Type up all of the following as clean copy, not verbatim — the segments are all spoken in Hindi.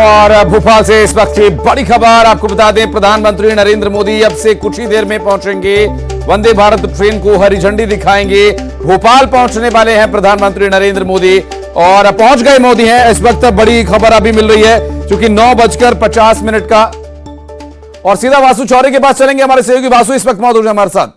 और भोपाल से इस वक्त की बड़ी खबर आपको बता दें, प्रधानमंत्री नरेंद्र मोदी अब से कुछ ही देर में पहुंचेंगे। वंदे भारत ट्रेन को हरी झंडी दिखाएंगे। भोपाल पहुंचने वाले हैं प्रधानमंत्री नरेंद्र मोदी और पहुंच गए मोदी हैं। इस वक्त बड़ी खबर अभी मिल रही है क्योंकि 9:50 का और सीधा वासु चौरे के पास चलेंगे। हमारे सहयोगी वासु इस वक्त मौजूद है हमारे साथ।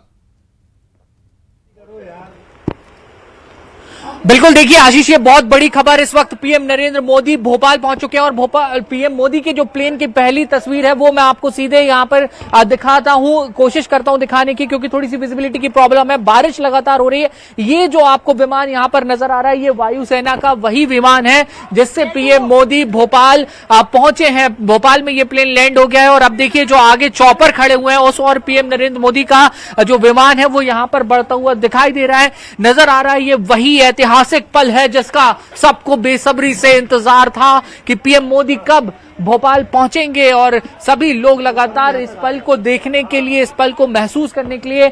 बिल्कुल, देखिए आशीष, ये बहुत बड़ी खबर। इस वक्त पीएम नरेंद्र मोदी भोपाल पहुंच चुके हैं और भोपाल पीएम मोदी के जो प्लेन की पहली तस्वीर है वो मैं आपको सीधे यहां पर दिखाता हूं, कोशिश करता हूं दिखाने की, क्योंकि थोड़ी सी विजिबिलिटी की प्रॉब्लम है, बारिश लगातार हो रही है। ये जो आपको विमान यहां पर नजर आ रहा है ये वायुसेना का वही विमान है जिससे पीएम मोदी भोपाल पहुंचे हैं। भोपाल में ये प्लेन लैंड हो गया है और अब देखिए जो आगे चॉपर खड़े हुए हैं उस और पीएम नरेंद्र मोदी का जो विमान है वो यहां पर बढ़ता हुआ दिखाई दे रहा है, नजर आ रहा है। ये वही ऐतिहासिक पल है जिसका सबको बेसब्री से इंतजार था कि पीएम मोदी कब भोपाल पहुंचेंगे और सभी लोग लगातार इस पल को देखने के लिए, इस पल को महसूस करने के लिए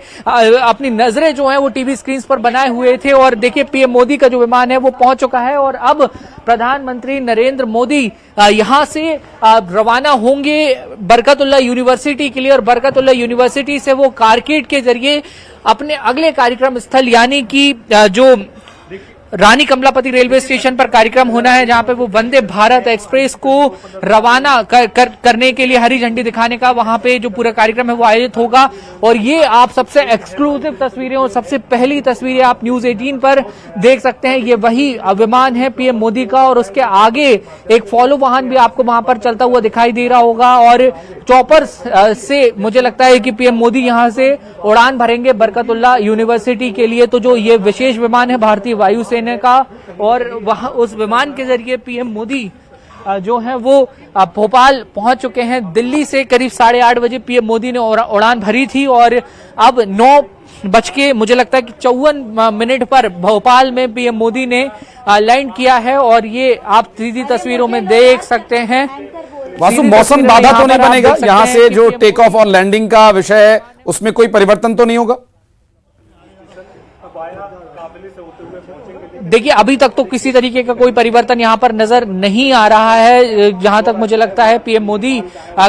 अपनी नजरें जो हैं वो टीवी स्क्रीन पर बनाए हुए थे। और देखिए पीएम मोदी का जो विमान है वो पहुंच चुका है और अब प्रधानमंत्री नरेंद्र मोदी यहां से रवाना होंगे बरकतुल्लाह यूनिवर्सिटी के लिए और बरकतुल्लाह यूनिवर्सिटी से वो कारकेड के जरिए अपने अगले कार्यक्रम स्थल यानी कि जो रानी कमलापति रेलवे स्टेशन पर कार्यक्रम होना है, जहां पे वो वंदे भारत एक्सप्रेस को रवाना करने के लिए हरी झंडी दिखाने का वहां पे जो पूरा कार्यक्रम है वो आयोजित होगा। और ये आप सबसे एक्सक्लूसिव तस्वीरें और सबसे पहली तस्वीरें आप न्यूज 18 पर देख सकते हैं। ये वही विमान है पीएम मोदी का और उसके आगे एक फॉलो वाहन भी आपको वहां पर चलता हुआ दिखाई दे रहा होगा और चॉपर से मुझे लगता है कि पीएम मोदी यहां से उड़ान भरेंगे बरकतुल्लाह यूनिवर्सिटी के लिए। तो जो ये विशेष विमान है भारतीय वायुसेना का और वहां उस विमान के जरिए पीएम मोदी जो है वो भोपाल पहुंच चुके हैं। दिल्ली से करीब 8:30 पीएम मोदी ने उड़ान भरी थी और अब 9 मुझे लगता है कि 54 पर भोपाल में पीएम मोदी ने लैंड किया है और ये आप सीधी तस्वीरों में देख सकते हैं। वासु, मौसम बाधा तो नहीं बनेगा यहां से जो टेक ऑफ और लैंडिंग का विषय है उसमें कोई परिवर्तन तो नहीं होगा? देखिए अभी तक तो किसी तरीके का कोई परिवर्तन यहां पर नजर नहीं आ रहा है। जहां तक मुझे लगता है पीएम मोदी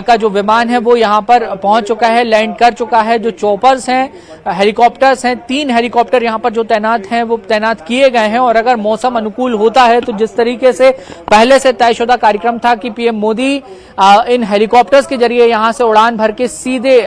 का जो विमान है वो यहां पर पहुंच चुका है, लैंड कर चुका है। जो चॉपर्स हैं, हेलीकॉप्टर्स हैं, 3 हेलीकॉप्टर यहां पर जो तैनात हैं वो तैनात किए गए हैं और अगर मौसम अनुकूल होता है तो जिस तरीके से पहले से तयशुदा कार्यक्रम था कि पीएम मोदी इन हेलीकॉप्टर्स के जरिए यहां से उड़ान भर के सीधे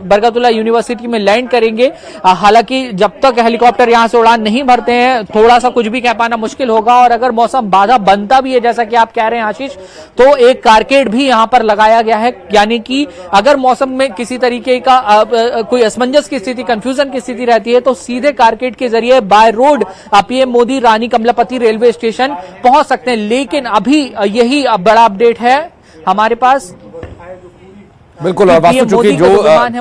बरकतुल्लाह यूनिवर्सिटी में लैंड करेंगे। हालांकि जब तक हेलीकॉप्टर यहां से उड़ान नहीं भरते हैं थोड़ा सा कुछ भी कह पाना मुश्किल होगा और अगर मौसम बाधा बनता भी है जैसा कि आप कह रहे हैं आशीष, तो एक कारकेड भी यहां पर लगाया गया है, यानी कि अगर मौसम में किसी तरीके का कोई असमंजस की स्थिति, कंफ्यूजन की स्थिति रहती है तो सीधे कारकेड के जरिए by road PM Modi Rani Kamlapati railway station पहुंच सकते हैं। लेकिन अभी यही बड़ा अपडेट है हमारे पास। बिल्कुल, और वास्तव चूंकि जो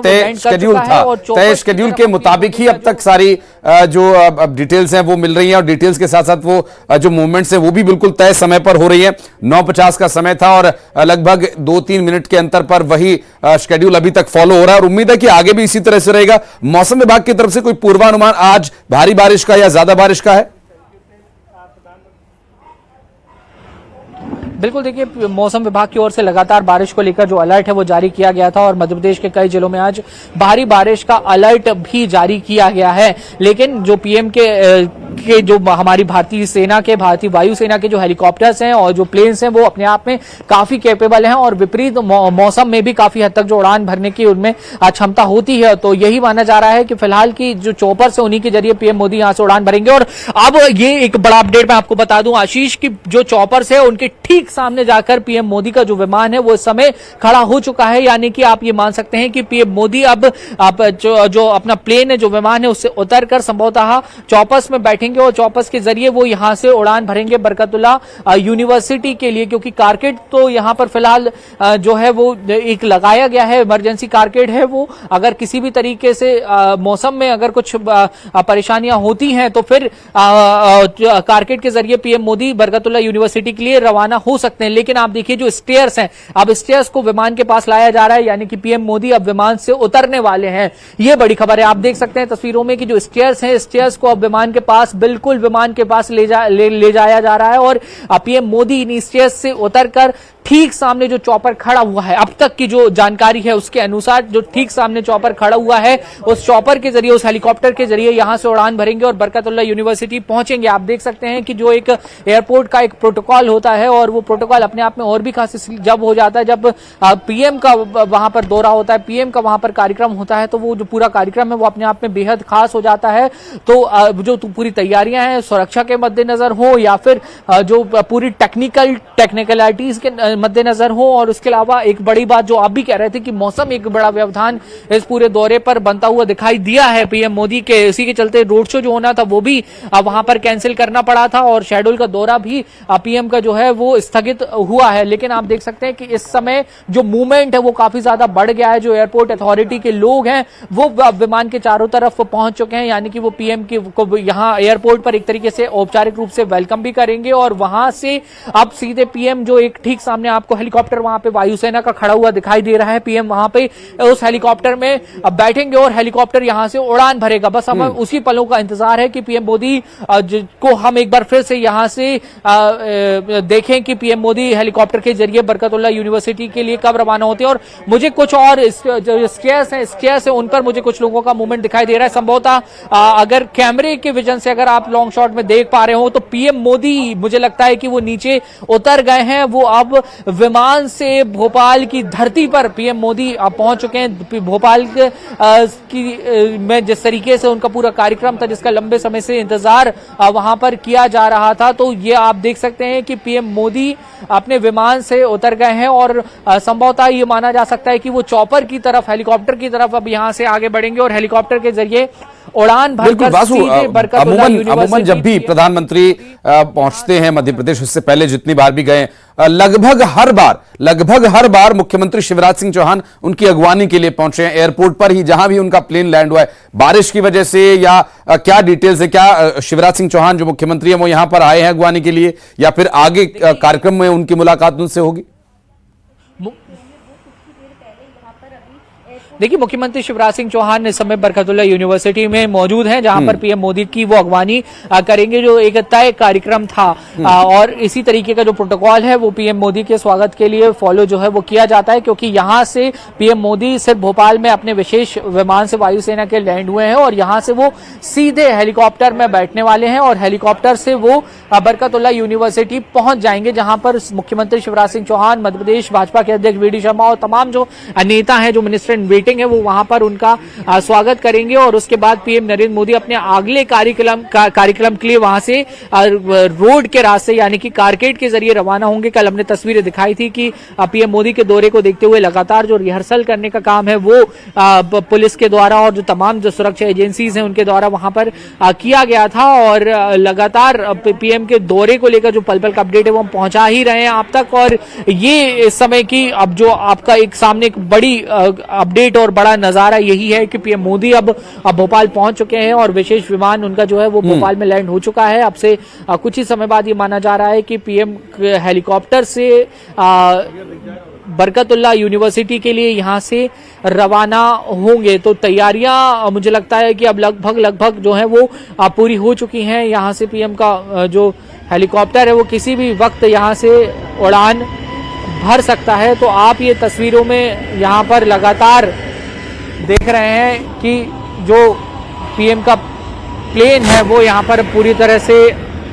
तय शेड्यूल था, तय शेड्यूल के मुताबिक ही अब तक सारी जो डिटेल्स हैं वो मिल रही हैं और डिटेल्स के साथ साथ वो जो मूवमेंट्स हैं वो भी बिल्कुल तय समय पर हो रही है। 9:50 का समय था और लगभग 2-3 मिनट के अंतर पर वही शेड्यूल अभी तक फॉलो हो रहा है और उम्मीद है कि आगे भी इसी तरह से रहेगा। मौसम विभाग की तरफ से कोई पूर्वानुमान आज भारी बारिश का या ज्यादा बारिश का है? बिल्कुल, देखिए मौसम विभाग की ओर से लगातार बारिश को लेकर जो अलर्ट है वो जारी किया गया था और मध्य प्रदेश के कई जिलों में आज भारी बारिश का अलर्ट भी जारी किया गया है। लेकिन जो पीएम के जो हमारी भारतीय सेना के, भारतीय वायुसेना के जो हेलीकॉप्टर्स हैं और जो प्लेन्स हैं वो अपने आप में काफी कैपेबल हैं और विपरीत मौसम में भी काफी हद तक जो उड़ान भरने की उनमें क्षमता होती है। तो यही माना जा रहा है कि फिलहाल की जो चॉपर्स है उन्हीं के जरिए पीएम मोदी यहां से उड़ान भरेंगे। और अब ये एक बड़ा अपडेट मैं आपको बता दूं आशीष की जो चॉपर्स है उनके ठीक सामने जाकर पीएम मोदी का जो विमान है वो इस समय खड़ा हो चुका है, यानी कि आप ये मान सकते हैं कि पीएम मोदी अब जो अपना प्लेन है, जो विमान है उससे उतरकर संभवतः चॉपर्स में बैठेंगे और चॉपर्स के जरिए वो यहां से उड़ान भरेंगे बरकतुल्लाह यूनिवर्सिटी के लिए, क्योंकि कारकेड तो यहां पर फिलहाल जो है वो एक लगाया गया है, इमरजेंसी कारकेड है वो। अगर किसी भी तरीके से मौसम में अगर कुछ परेशानियां होती हैं तो फिर कारकेड के जरिए पीएम मोदी बरकतुल्लाह यूनिवर्सिटी के लिए रवाना हो सकते हैं। लेकिन आप देखिए जो स्टेयर्स हैं, अब स्टेयर्स को विमान के पास लाया जा रहा है, यानी कि पीएम मोदी अब विमान से उतरने वाले हैं। ये बड़ी खबर है। आप देख सकते हैं तस्वीरों में कि जो स्टेयर्स हैं, स्टेयर्स को अब विमान के पास, बिल्कुल विमान के पास ले जाया जा रहा है और पीएम मोदी इन स्टेयर्स से उतरकर ठीक सामने जो चॉपर खड़ा हुआ है, अब तक की जो जानकारी है उसके अनुसार जो ठीक सामने चॉपर खड़ा हुआ है, उस चॉपर के जरिए, उस हेलीकॉप्टर के जरिए यहां से उड़ान भरेंगे और बरकतुल्ला यूनिवर्सिटी पहुंचेंगे। आप देख सकते हैं कि जो एक एयरपोर्ट का एक प्रोटोकॉल होता है, और वो प्रोटोकॉल अपने आप में और भी खास जब हो जाता है जब पीएम का वहां पर दौरा होता है, पीएम का वहां पर कार्यक्रम होता है, तो वो जो पूरा कार्यक्रम है वो अपने आप में बेहद खास हो जाता है। तो जो पूरी तैयारियां हैं सुरक्षा के मद्देनजर हो या फिर जो पूरी टेक्निकलिटीज के मद्देनजर हो, और उसके अलावा एक बड़ी बात जो आप भी कह रहे थे कि मौसम एक बड़ा व्यवधान इस पूरे दौरे पर बनता हुआ दिखाई दिया है पीएम मोदी के, इसी के चलते रोड शो जो होना था वो भी वहां पर कैंसिल करना पड़ा था और शेड्यूल का दौरा भी पीएम का जो है वो स्थगित हुआ है। लेकिन आप देख सकते हैं कि इस समय जो मूवमेंट है वो काफी ज्यादा बढ़ गया है। जो एयरपोर्ट अथॉरिटी के लोग हैं वो विमान के चारों तरफ पहुंच चुके हैं, यानी कि वो पीएम को यहाँ एयरपोर्ट पर एक तरीके से औपचारिक रूप से वेलकम भी करेंगे, और वहां से अब सीधे पीएम जो एक ठीक सामने आपको हेलीकॉप्टर वहां पे वायुसेना का खड़ा हुआ दिखाई दे रहा है, पीएम वहां पे उस हेलीकॉप्टर में अब बैठेंगे और हेलीकॉप्टर यहां से उड़ान भरेगा। बस हमें उसी पलों का इंतजार है कि पीएम मोदी को हम एक बार फिर से यहां से देखें कि पीएम मोदी हेलीकॉप्टर के जरिए बरकतुल्ला यूनिवर्सिटी के लिए कब रवाना होते हैं। और मुझे कुछ और जो स्टेयर्स है उन पर मुझे कुछ लोगों का मूवमेंट दिखाई दे रहा है। संभवतः अगर कैमरे के विजन से अगर आप लॉन्ग शॉट में देख पा रहे हो तो पीएम मोदी मुझे लगता है कि वो नीचे उतर गए हैं, वो अब विमान से भोपाल की धरती पर पीएम मोदी पहुंच चुके हैं। भोपाल में जिस तरीके से उनका पूरा कार्यक्रम था, जिसका लंबे समय से इंतजार वहां पर किया जा रहा था, तो ये आप देख सकते हैं कि पीएम मोदी अपने विमान से उतर गए हैं और संभवतः ये माना जा सकता है कि वो चॉपर की तरफ, हेलीकॉप्टर की तरफ अब यहां से आगे बढ़ेंगे और हेलीकॉप्टर के जरिए उड़ान भरकर सीधे बरकतुल्ला अमूमन जब भी प्रधानमंत्री पहुंचते हैं मध्य प्रदेश, इससे पहले जितनी बार भी गए, लगभग हर बार मुख्यमंत्री शिवराज सिंह चौहान उनकी अगवानी के लिए पहुंचे हैं एयरपोर्ट पर ही, जहां भी उनका प्लेन लैंड हुआ है। बारिश की वजह से या क्या डिटेल्स है, क्या शिवराज सिंह चौहान जो मुख्यमंत्री हैं वो यहां पर आए हैं अगवानी के लिए, या फिर आगे कार्यक्रम में उनकी मुलाकात उनसे होगी? देखिए, मुख्यमंत्री शिवराज सिंह चौहान इस समय बरकतुल्ला यूनिवर्सिटी में मौजूद हैं, जहां पर पीएम मोदी की वो अगवानी करेंगे, जो एक तय कार्यक्रम था। और इसी तरीके का जो प्रोटोकॉल है वो पीएम मोदी के स्वागत के लिए फॉलो जो है वो किया जाता है, क्योंकि यहां से पीएम मोदी सिर्फ भोपाल में अपने विशेष विमान से वायुसेना के लैंड हुए हैं और यहां से वो सीधे हेलीकॉप्टर में बैठने वाले हैं और हेलीकॉप्टर से वो बरकतुल्ला यूनिवर्सिटी पहुंच जाएंगे, जहां पर मुख्यमंत्री शिवराज सिंह चौहान, मध्य प्रदेश भाजपा के अध्यक्ष वी डी शर्मा और तमाम जो नेता हैं, जो मिनिस्टर इन वेटिंग है, वो वहां पर उनका स्वागत करेंगे। और उसके बाद पीएम नरेंद्र मोदी अपने अगले कार्यक्रम के लिए वहां से रोड के रास्ते यानी कि कारकेड के जरिए रवाना होंगे। कल हमने तस्वीरें दिखाई थी कि पीएम मोदी के दौरे को देखते हुए लगातार जो रिहर्सल करने का काम है वो पुलिस के द्वारा और जो तमाम जो सुरक्षा एजेंसीज हैं उनके द्वारा वहां पर किया गया था, और लगातार पीएम के दौरे को लेकर जो पल पल का अपडेट है वो हम पहुंचा ही रहे हैं आप तक। और ये इस समय की अब जो आपका एक सामने एक बड़ी अपडेट और बड़ा नजारा यही है कि पीएम मोदी अब भोपाल पहुंच चुके हैं और विशेष विमान उनका जो है वो भोपाल में लैंड हो चुका है। अब से कुछ ही समय बाद ये माना जा रहा है कि पीएम हेलीकॉप्टर से बरकतुल्ला यूनिवर्सिटी के लिए यहां से रवाना होंगे। तो तैयारियां मुझे लगता है कि अब लगभग जो है वो पूरी हो चुकी हैं। यहां से पीएम का जो हेलीकॉप्टर है वो किसी भी वक्त यहां से उड़ान भर सकता है। तो आप ये तस्वीरों में यहां पर लगातार देख रहे हैं कि जो पीएम का प्लेन है वो यहां पर पूरी तरह से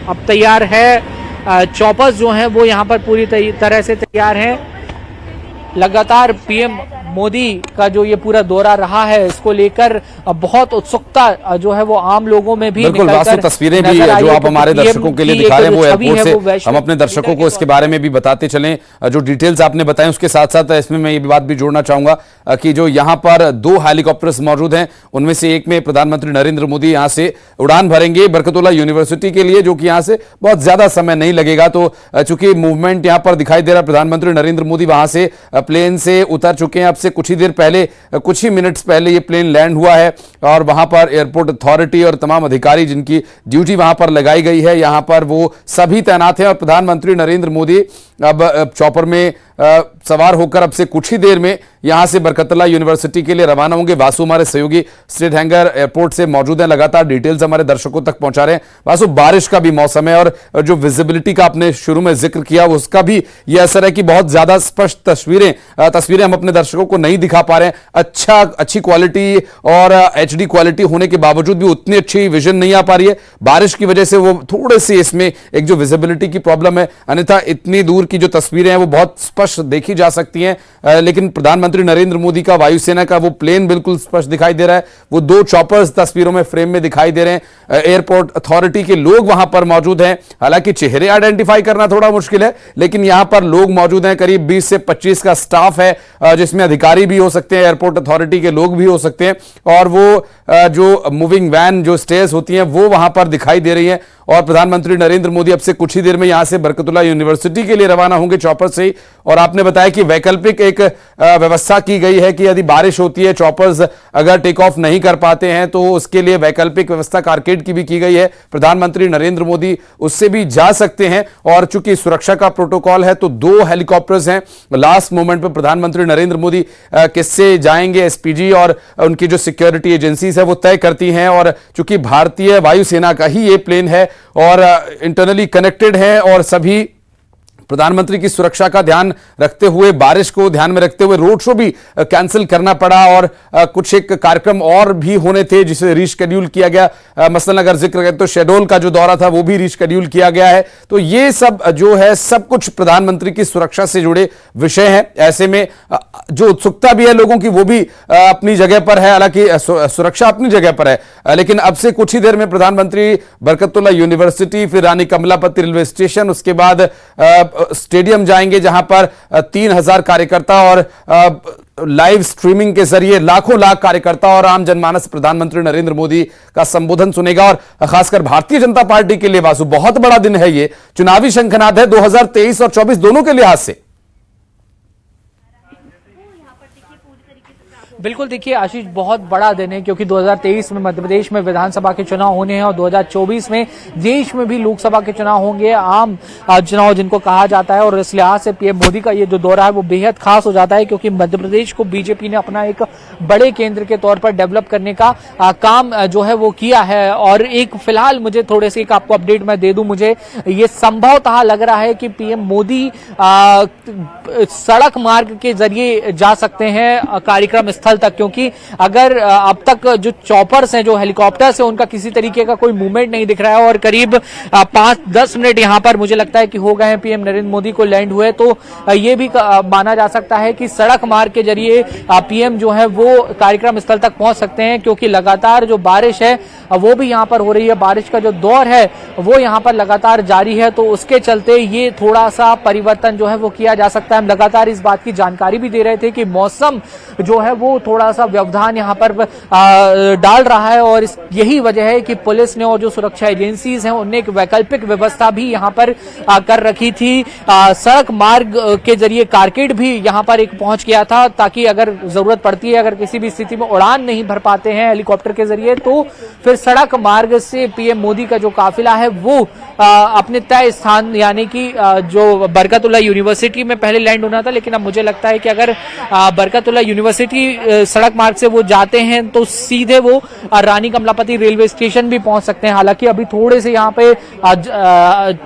अब तैयार है। चॉपर्स जो हैं वो यहां पर पूरी तरह से तैयार हैं। लगातार पीएम मोदी का जो ये पूरा दौरा रहा है इसको लेकर बहुत उत्सुकता जो है वो आम लोगों में भी बिल्कुल वास्तव तस्वीरें भी जो आप हमारे दर्शकों के लिए दिखा रहे हैं वो एयरपोर्ट से हम अपने दर्शकों को इसके बारे में भी बताते चलें। जो डिटेल्स आपने बताएं उसके साथ साथ इसमें मैं ये बात भी जोड़ना चाहूंगा कि जो यहाँ पर 2 हेलीकॉप्टर्स मौजूद हैं उनमें से एक में प्रधानमंत्री नरेंद्र मोदी यहाँ से उड़ान भरेंगे बरकतुल्ला यूनिवर्सिटी के लिए, जो कि यहाँ से बहुत ज्यादा समय नहीं लगेगा। तो चूंकि मूवमेंट यहाँ पर दिखाई दे रहा है, प्रधानमंत्री नरेंद्र मोदी वहां से प्लेन से उतर चुके हैं। अब से कुछ ही देर पहले, कुछ ही मिनट्स पहले ये प्लेन लैंड हुआ है और वहां पर एयरपोर्ट अथॉरिटी और तमाम अधिकारी जिनकी ड्यूटी वहां पर लगाई गई है, यहां पर वो सभी तैनात हैं। और प्रधानमंत्री नरेंद्र मोदी अब चॉपर में सवार होकर अब से कुछ ही देर में यहां से बरकतुल्लाह यूनिवर्सिटी के लिए रवाना होंगे। वासु हमारे सहयोगी स्टेट हैंगर एयरपोर्ट से मौजूद हैं, लगातार डिटेल्स हमारे दर्शकों तक पहुंचा रहे हैं। वासु, बारिश का भी मौसम है और जो विजिबिलिटी का आपने शुरू में जिक्र किया उसका भी यह असर है कि बहुत ज्यादा स्पष्ट तस्वीरें हम अपने दर्शकों को नहीं दिखा पा रहे हैं। अच्छी क्वालिटी और एचडी क्वालिटी होने के बावजूद भी उतनी अच्छी विजन नहीं आ पा रही है। बारिश की वजह से वो थोड़े से इसमें एक जो विजिबिलिटी की प्रॉब्लम है, अन्यथा इतनी दूर की जो तस्वीरें हैं वो बहुत स्पष्ट देखी जा सकती हैं। लेकिन प्रधानमंत्री नरेंद्र मोदी का वायुसेना का वो प्लेन बिल्कुल स्पष्ट दिखाई दे रहा है। वो 2 चॉपर्स तस्वीरों में फ्रेम में दिखाई दे रहे हैं। एयरपोर्ट अथॉरिटी के लोग वहां पर मौजूद हैं। हालांकि चेहरे आइडेंटिफाई करना थोड़ा मुश्किल है, लेकिन यहां पर लोग मौजूद हैं। करीब 20 से 25 का स्टाफ है, जिसमें अधिकारी भी हो सकते हैं, एयरपोर्ट अथॉरिटी के लोग भी हो सकते हैं, और वो जो मूविंग वैन जो स्टेयर्स होती हैं वो वहां पर दिखाई दे रही हैं। और प्रधानमंत्री नरेंद्र मोदी अब से कुछ ही देर में यहां से बरकतुल्लाह यूनिवर्सिटी के लिए रवाना होंगे चॉपर से ही। और आपने बताया कि वैकल्पिक एक व्यवस्था की गई है कि यदि बारिश होती है, चॉपर्स अगर टेक ऑफ नहीं कर पाते हैं, तो उसके लिए वैकल्पिक व्यवस्था कारकेड की भी की गई है। प्रधानमंत्री नरेंद्र मोदी उससे भी जा सकते हैं। और चूंकि सुरक्षा का प्रोटोकॉल है तो 2 हेलीकॉप्टर्स हैं। लास्ट मोमेंट पर प्रधानमंत्री नरेंद्र मोदी किससे जाएंगे, एसपीजी और उनकी जो सिक्योरिटी एजेंसीज है वो तय करती हैं। और चूंकि भारतीय वायुसेना का ही ये प्लेन है और इंटरनली कनेक्टेड है, और सभी प्रधानमंत्री की सुरक्षा का ध्यान रखते हुए, बारिश को ध्यान में रखते हुए रोड शो भी कैंसिल करना पड़ा। और कुछ एक कार्यक्रम और भी होने थे जिसे रीशेड्यूल किया गया। मसलन अगर जिक्र करें तो शेडोल का जो दौरा था वो भी रीशेड्यूल किया गया है। तो ये सब जो है सब कुछ प्रधानमंत्री की सुरक्षा से जुड़े विषय हैं। ऐसे में जो उत्सुकता भी है लोगों की वो भी अपनी जगह पर है, हालांकि सुरक्षा अपनी जगह पर है। लेकिन अब से कुछ ही देर में प्रधानमंत्री बरकतुल्लाह यूनिवर्सिटी, फिर रानी कमलापति रेलवे स्टेशन, उसके बाद स्टेडियम जाएंगे जहां पर 3000 कार्यकर्ता और लाइव स्ट्रीमिंग के जरिए लाखों कार्यकर्ता और आम जनमानस प्रधानमंत्री नरेंद्र मोदी का संबोधन सुनेगा। और खासकर भारतीय जनता पार्टी के लिए वासु बहुत बड़ा दिन है, ये चुनावी शंखनाद है 2023 और 24 दोनों के लिहाज से। बिल्कुल, देखिए आशीष, बहुत बड़ा दिन है क्योंकि 2023 में मध्य प्रदेश में विधानसभा के चुनाव होने हैं और 2024 में देश में भी लोकसभा के चुनाव होंगे, आम चुनाव जिनको कहा जाता है। और इस लिहाज से पीएम मोदी का ये जो दौरा है वो बेहद खास हो जाता है क्योंकि मध्य प्रदेश को बीजेपी ने अपना एक बड़े केंद्र के तौर पर डेवलप करने का काम जो है वो किया है। और एक फिलहाल मुझे थोड़े से एक आपको अपडेट मैं दे दूं, मुझे ये संभवतः लग रहा है कि पीएम मोदी सड़क मार्ग के जरिए जा सकते हैं कार्यक्रम स्थल तक, क्योंकि अगर अब तक जो चॉपर्स हैं, जो हेलीकॉप्टर्स हैं, उनका किसी तरीके का कोई मूवमेंट नहीं दिख रहा है और करीब 5-10 मिनट यहां पर मुझे लगता है कि हो गए हैं पीएम नरेंद्र मोदी को लैंड हुए। तो यह भी माना जा सकता है कि सड़क मार्ग के जरिए पीएम जो है वो कार्यक्रम स्थल तक पहुंच सकते हैं, क्योंकि लगातार जो बारिश है वो भी यहां पर हो रही है। बारिश का जो दौर है वो यहां पर लगातार जारी है, तो उसके चलते ये थोड़ा सा परिवर्तन जो है वो किया जा सकता है। हम लगातार इस बात की जानकारी भी दे रहे थे कि मौसम जो है वो थोड़ा सा व्यवधान यहां पर डाल रहा है और यही वजह है कि पुलिस ने और जो सुरक्षा एजेंसीज हैं उनने एक वैकल्पिक व्यवस्था भी यहां पर कर रखी थी। सड़क मार्ग के जरिए कारकेड भी यहां पर एक पहुंच गया था, ताकि अगर जरूरत पड़ती है, अगर किसी भी स्थिति में उड़ान नहीं भर पाते हैं हेलीकॉप्टर के जरिए, तो फिर सड़क मार्ग से पीएम मोदी का जो काफिला है वो अपने तय स्थान यानी कि जो बरकतुल्लाह यूनिवर्सिटी में पहले लैंड होना था, लेकिन अब मुझे लगता है कि अगर बरकतुल्लाह यूनिवर्सिटी सड़क मार्ग से वो जाते हैं तो सीधे वो रानी कमलापति रेलवे स्टेशन भी पहुंच सकते हैं। हालांकि अभी थोड़े से यहाँ पे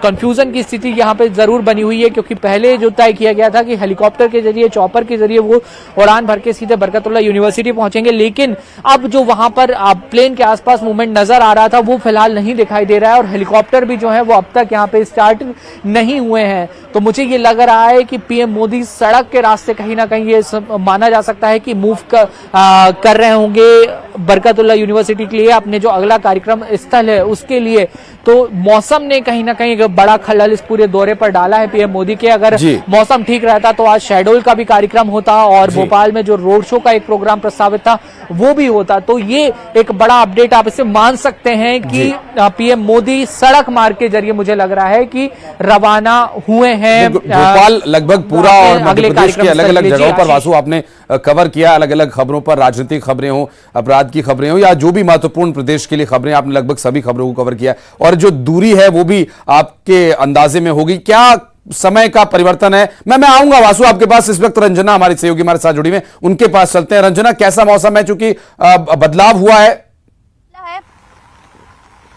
कंफ्यूजन की स्थिति यहाँ पे जरूर बनी हुई है, क्योंकि पहले जो तय किया गया था कि हेलीकॉप्टर के जरिए, चॉपर के जरिए वो उड़ान भर के सीधे बरकतुल्लाह यूनिवर्सिटी पहुंचेंगे, लेकिन अब जो वहां पर प्लेन के आसपास मूवमेंट नजर आ रहा था वो फिलहाल नहीं दिखाई दे रहा है और हेलीकॉप्टर भी जो है वो अब तक यहाँ पे स्टार्ट नहीं हुए हैं। तो मुझे ये लग रहा है कि पीएम मोदी सड़क के रास्ते कहीं ना कहीं ये माना जा सकता है कि मूव कर रहे होंगे बरकतुल्लाह यूनिवर्सिटी के लिए, अपने जो अगला कार्यक्रम स्थल है उसके लिए। तो मौसम ने कहीं ना कहीं एक बड़ा खलल इस पूरे दौरे पर डाला है पीएम मोदी के। अगर मौसम ठीक रहता तो आज शेडोल का भी कार्यक्रम होता और भोपाल में जो रोड शो का एक प्रोग्राम प्रस्तावित था वो भी होता। तो ये एक बड़ा अपडेट आप इसे मान सकते हैं कि पीएम मोदी सड़क मार्ग के जरिए मुझे लग रहा है कि रवाना हुए हैं। भोपाल लगभग पूरा और मध्य प्रदेश के अलग अलग जगहों पर वासु आपने कवर किया, अलग अलग खबरों पर, राजनीतिक खबरें हो, अपराध की खबरें हो या जो भी महत्वपूर्ण प्रदेश के लिए खबरें, आपने लगभग सभी खबरों को कवर किया और जो दूरी है वो भी आपके अंदाजे में होगी। क्या समय का परिवर्तन है। मैं आऊंगा वासु आपके पास। इस वक्त रंजना हमारी सहयोगी हमारे साथ जुड़ी हुई हैं, उनके पास चलते हैं। रंजना, कैसा मौसम है? चूंकि बदलाव हुआ है।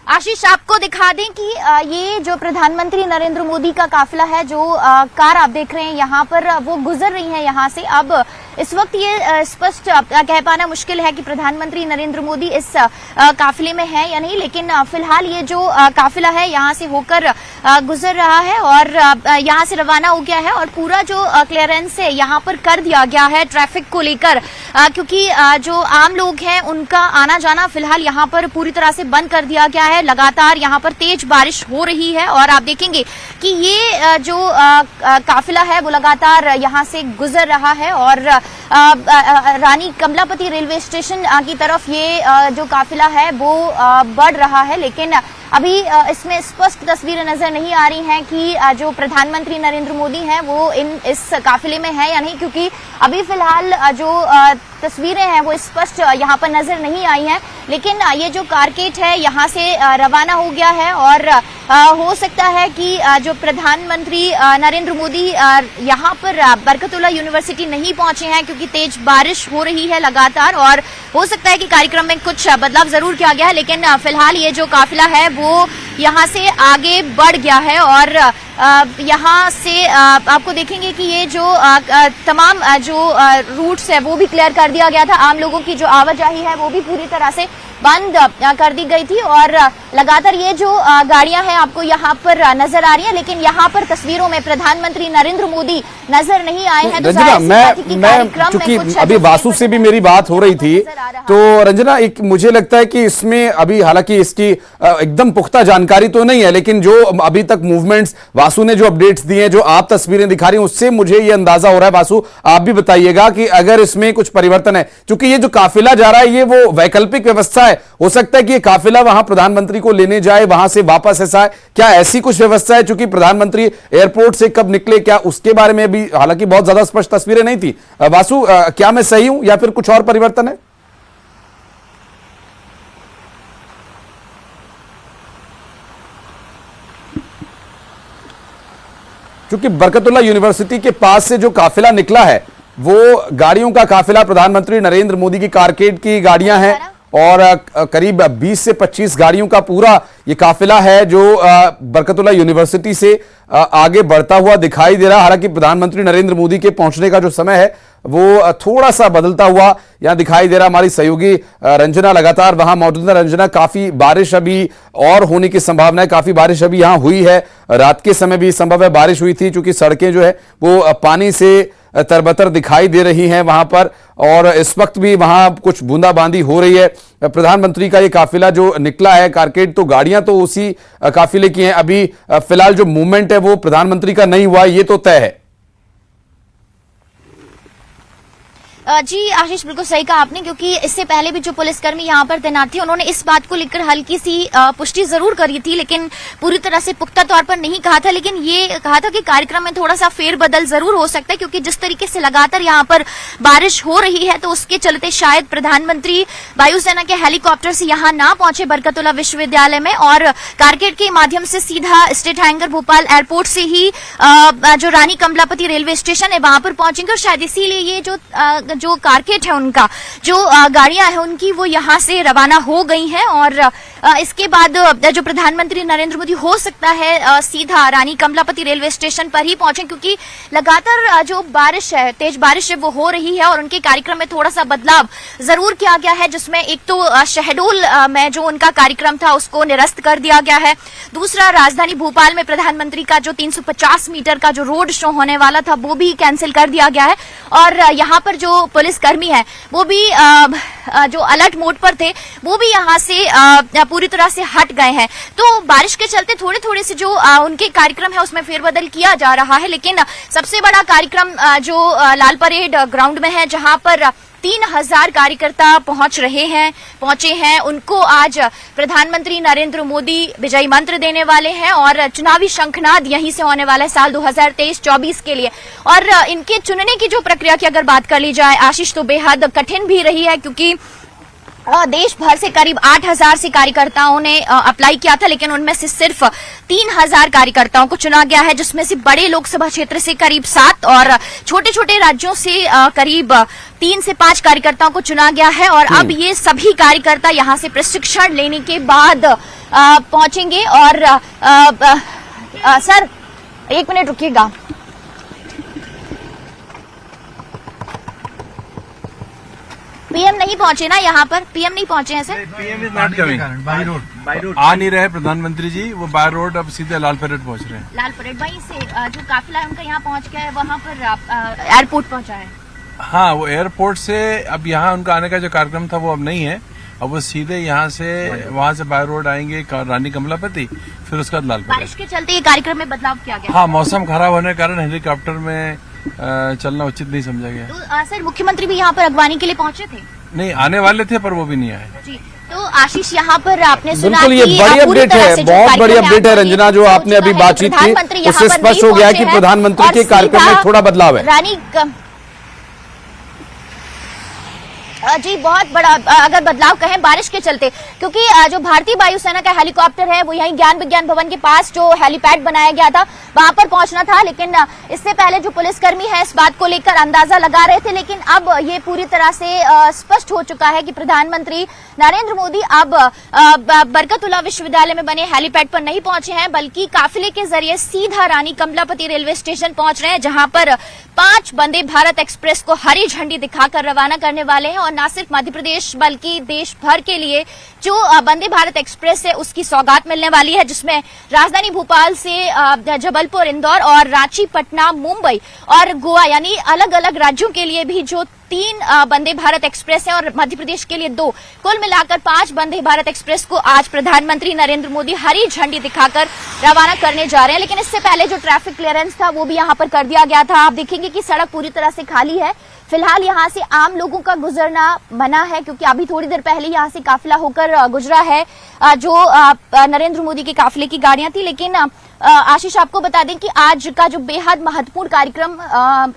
आशीष, आपको दिखा दें कि ये जो प्रधानमंत्री नरेंद्र मोदी का काफिला है, जो कार आप देख रहे हैं यहाँ पर, वो गुजर रही है यहाँ से। अब इस वक्त ये स्पष्ट कह पाना मुश्किल है कि प्रधानमंत्री नरेंद्र मोदी इस काफिले में है या नहीं, लेकिन फिलहाल ये जो काफिला है यहाँ से होकर गुजर रहा है और यहाँ से रवाना हो गया है और पूरा जो क्लियरेंस है यहाँ पर कर दिया गया है ट्रैफिक को लेकर, क्योंकि जो आम लोग हैं उनका आना जाना फिलहाल यहाँ पर पूरी तरह से बंद कर दिया गया है। लगातार यहाँ पर तेज बारिश हो रही है और आप देखेंगे कि ये जो काफिला है वो लगातार यहाँ से गुजर रहा है और रानी कमलापति रेलवे स्टेशन की तरफ ये जो काफिला है वो बढ़ रहा है। लेकिन अभी इसमें स्पष्ट तस्वीरें नजर नहीं आ रही हैं कि जो प्रधानमंत्री नरेंद्र मोदी हैं वो इस काफिले में है या नहीं, क्योंकि अभी फिलहाल जो तस्वीरें हैं वो स्पष्ट यहाँ पर नजर नहीं आई हैं। लेकिन ये जो कारकेट है यहाँ से रवाना हो गया है और हो सकता है कि जो प्रधानमंत्री नरेंद्र मोदी यहाँ पर बरकतुल्लाह यूनिवर्सिटी नहीं पहुंचे हैं, क्योंकि तेज बारिश हो रही है लगातार और हो सकता है कि कार्यक्रम में कुछ बदलाव जरूर किया गया है। लेकिन फिलहाल ये जो काफिला है वो यहाँ से आगे बढ़ गया है और यहाँ से आपको देखेंगे कि ये जो तमाम जो रूट्स है वो भी क्लियर कर दिया गया था। आम लोगों की जो आवाजाही है वो भी पूरी तरह से बंद कर दी गई थी और लगातार ये जो गाड़ियां हैं आपको यहाँ पर नजर आ रही है, लेकिन यहाँ पर तस्वीरों में प्रधानमंत्री नरेंद्र मोदी नजर नहीं आए हैं। तो रंजना, चूंकि अभी वासु से भी मेरी बात हो रही थी, तो रंजना एक मुझे लगता है कि इसमें अभी हालांकि इसकी एकदम पुख्ता जानकारी तो नहीं है, लेकिन जो अभी तक मूवमेंट्स वासु ने जो अपडेट्स दिए हैं, जो आप तस्वीरें दिखा रही हैं, उससे मुझे ये अंदाजा हो रहा है। वासु, आप भी बताइएगा कि अगर इसमें कुछ परिवर्तन है, क्योंकि ये जो काफिला जा रहा है ये वो वैकल्पिक व्यवस्था है, हो सकता है कि ये काफिला वहां प्रधानमंत्री को लेने जाए, वहां से वापस ऐसा है, क्या ऐसी कुछ व्यवस्था है? क्योंकि प्रधानमंत्री एयरपोर्ट से कब निकले, क्या उसके बारे में भी हालांकि बहुत ज्यादा स्पष्ट तस्वीरें नहीं थी। वासु, क्या मैं सही हूं या फिर कुछ और परिवर्तन है? क्योंकि बरकतुल्लाह यूनिवर्सिटी के पास से जो काफिला निकला है वो गाड़ियों का काफिला, प्रधानमंत्री नरेंद्र मोदी की कारकेड की गाड़ियां हैं और करीब 20 से 25 गाड़ियों का पूरा ये काफिला है जो बरकतुल्लाह यूनिवर्सिटी से आगे बढ़ता हुआ दिखाई दे रहा। हालांकि प्रधानमंत्री नरेंद्र मोदी के पहुंचने का जो समय है वो थोड़ा सा बदलता हुआ यहां दिखाई दे रहा। हमारी सहयोगी रंजना लगातार वहां मौजूद है। रंजना, काफी बारिश अभी और होने की संभावना है, काफी बारिश अभी यहां हुई है, रात के समय भी संभव है बारिश हुई थी, क्योंकि सड़कें जो है वो पानी से तरबतर दिखाई दे रही हैं वहां पर और इस वक्त भी वहां कुछ बूंदाबांदी हो रही है। प्रधानमंत्री का ये काफिला जो निकला है कारकेड, तो गाड़ियां तो उसी काफिले की हैं। अभी फिलहाल जो मूवमेंट है वो प्रधानमंत्री का नहीं हुआ, ये तो तय है। जी आशीष, बिल्कुल सही कहा आपने, क्योंकि इससे पहले भी जो पुलिसकर्मी यहाँ पर तैनात थे उन्होंने इस बात को लेकर हल्की सी पुष्टि जरूर करी थी, लेकिन पूरी तरह से पुख्ता तौर पर नहीं कहा था। लेकिन ये कहा था कि कार्यक्रम में थोड़ा सा फेरबदल जरूर हो सकता है, क्योंकि जिस तरीके से लगातार यहाँ पर बारिश हो रही है तो उसके चलते शायद प्रधानमंत्री वायुसेना के हेलीकॉप्टर से यहाँ ना पहुंचे बरकतुल्लाह विश्वविद्यालय में और कारकेड के माध्यम से सीधा स्टेट हैंगर भोपाल एयरपोर्ट से ही जो रानी कमलापति रेलवे स्टेशन है वहां पर पहुंचेंगे और शायद इसीलिए ये जो कारकेट है उनका जो गाड़ियां हैं उनकी वो यहां से रवाना हो गई हैं और इसके बाद जो प्रधानमंत्री नरेंद्र मोदी हो सकता है सीधा रानी कमलापति रेलवे स्टेशन पर ही पहुंचे, क्योंकि लगातार जो बारिश है, तेज बारिश है वो हो रही है और उनके कार्यक्रम में थोड़ा सा बदलाव जरूर किया गया है, जिसमें एक तो शहडोल में जो उनका कार्यक्रम था उसको निरस्त कर दिया गया है। दूसरा, राजधानी भोपाल में प्रधानमंत्री का जो 350 मीटर का जो रोड शो होने वाला था वो भी कैंसिल कर दिया गया है और यहाँ पर जो पुलिसकर्मी है वो भी जो अलर्ट मोड पर थे वो भी यहाँ से पूरी तरह से हट गए हैं। तो बारिश के चलते थोड़े थोड़े से जो उनके कार्यक्रम है उसमें फेरबदल किया जा रहा है, लेकिन सबसे बड़ा कार्यक्रम जो लाल परेड ग्राउंड में है जहां पर 3000 कार्यकर्ता पहुंचे हैं, उनको आज प्रधानमंत्री नरेंद्र मोदी विजयी मंत्र देने वाले हैं और चुनावी शंखनाद यहीं से होने वाला है साल 2023-24 के लिए। और इनके चुनने की जो प्रक्रिया की अगर बात कर ली जाए आशीष, तो बेहद कठिन भी रही है, क्योंकि देश भर से करीब 8,000 से कार्यकर्ताओं ने अप्लाई किया था, लेकिन उनमें से सिर्फ 3,000 कार्यकर्ताओं को चुना गया है, जिसमें से बड़े लोकसभा क्षेत्र से करीब 7 और छोटे छोटे राज्यों से करीब 3 से 5 कार्यकर्ताओं को चुना गया है। और अब ये सभी कार्यकर्ता यहां से प्रशिक्षण लेने के बाद पहुंचेंगे। और सर 1 मिनट रुकिएगा। पीएम नहीं पहुंचे ना यहाँ पर? पीएम नहीं पहुंचे हैं sir? PM is not coming by road. आ नहीं रहे प्रधानमंत्री जी, वो बाय रोड अब सीधे लाल परेड पहुंच रहे हैं। लाल परेड वहीं से जो काफिला है उनका यहाँ पहुंच गया है, वहाँ पर एयरपोर्ट पहुंचा है। हाँ, वो एयरपोर्ट से अब यहाँ उनका आने का जो कार्यक्रम था वो अब नहीं है। अब वो सीधे यहाँ से वहाँ से बाय रोड आएंगे रानी कमलापति, फिर उसके बाद लाल परेड। बारिश के चलते ये कार्यक्रम में बदलाव किया गया। हाँ, मौसम खराब होने के कारण हेलीकॉप्टर में चलना उचित नहीं समझा गया। तो सर मुख्यमंत्री भी यहाँ पर अगवानी के लिए पहुंचे थे? नहीं, आने वाले थे पर वो भी नहीं आए जी। तो आशीष यहाँ पर आपने सुना बिल्कुल, ये बड़ी अपडेट है, बहुत बड़ी अपडेट है रंजना, जो आपने अभी बातचीत की उससे स्पष्ट हो गया है कि प्रधानमंत्री के कार्यक्रम में थोड़ा बदलाव है। रानी जी बहुत बड़ा अगर बदलाव कहें बारिश के चलते, क्योंकि जो भारतीय वायुसेना का हेलीकॉप्टर है वो यहीं ज्ञान विज्ञान भवन के पास जो हेलीपैड बनाया गया था वहां पर पहुंचना था, लेकिन इससे पहले जो पुलिसकर्मी है इस बात को लेकर अंदाजा लगा रहे थे। लेकिन अब ये पूरी तरह से स्पष्ट हो चुका है कि प्रधानमंत्री नरेंद्र मोदी अब बरकतुल्लाह विश्वविद्यालय में बने हेलीपैड पर नहीं पहुंचे हैं, बल्कि काफिले के जरिए सीधा रानी कमलापति रेलवे स्टेशन पहुंच रहे हैं, जहां पर 5 वंदे भारत एक्सप्रेस को हरी झंडी दिखाकर रवाना करने वाले हैं। और न सिर्फ मध्य प्रदेश बल्कि देश भर के लिए जो वंदे भारत एक्सप्रेस है उसकी सौगात मिलने वाली है, जिसमें राजधानी भोपाल से जबलपुर, इंदौर और रांची, पटना, मुंबई और गोवा यानी अलग अलग राज्यों के लिए भी जो 3 वंदे भारत एक्सप्रेस है और मध्य प्रदेश के लिए 2, कुल मिलाकर 5 वंदे भारत एक्सप्रेस को आज प्रधानमंत्री नरेंद्र मोदी हरी झंडी दिखाकर रवाना करने जा रहे हैं। लेकिन इससे पहले जो ट्रैफिक क्लियरेंस था वो भी यहाँ पर कर दिया गया था। आप देखेंगे कि सड़क पूरी तरह से खाली है। फिलहाल यहाँ से आम लोगों का गुजरना मना है, क्योंकि अभी थोड़ी देर पहले यहाँ से काफिला होकर गुजरा है जो नरेंद्र मोदी के काफिले की गाड़ियां थी। लेकिन आशीष आपको बता दें कि आज का जो बेहद महत्वपूर्ण कार्यक्रम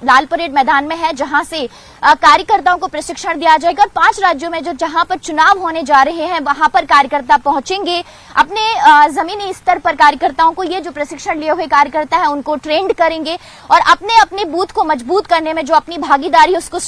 लाल परेड मैदान में है, जहां से कार्यकर्ताओं को प्रशिक्षण दिया जाएगा। 5 राज्यों में जो जहां पर चुनाव होने जा रहे हैं वहां पर कार्यकर्ता पहुंचेंगे। अपने जमीनी स्तर पर कार्यकर्ताओं को, ये जो प्रशिक्षण लिए हुए कार्यकर्ता है उनको ट्रेंड करेंगे और अपने अपने बूथ को मजबूत करने में जो अपनी भागीदारी है उसको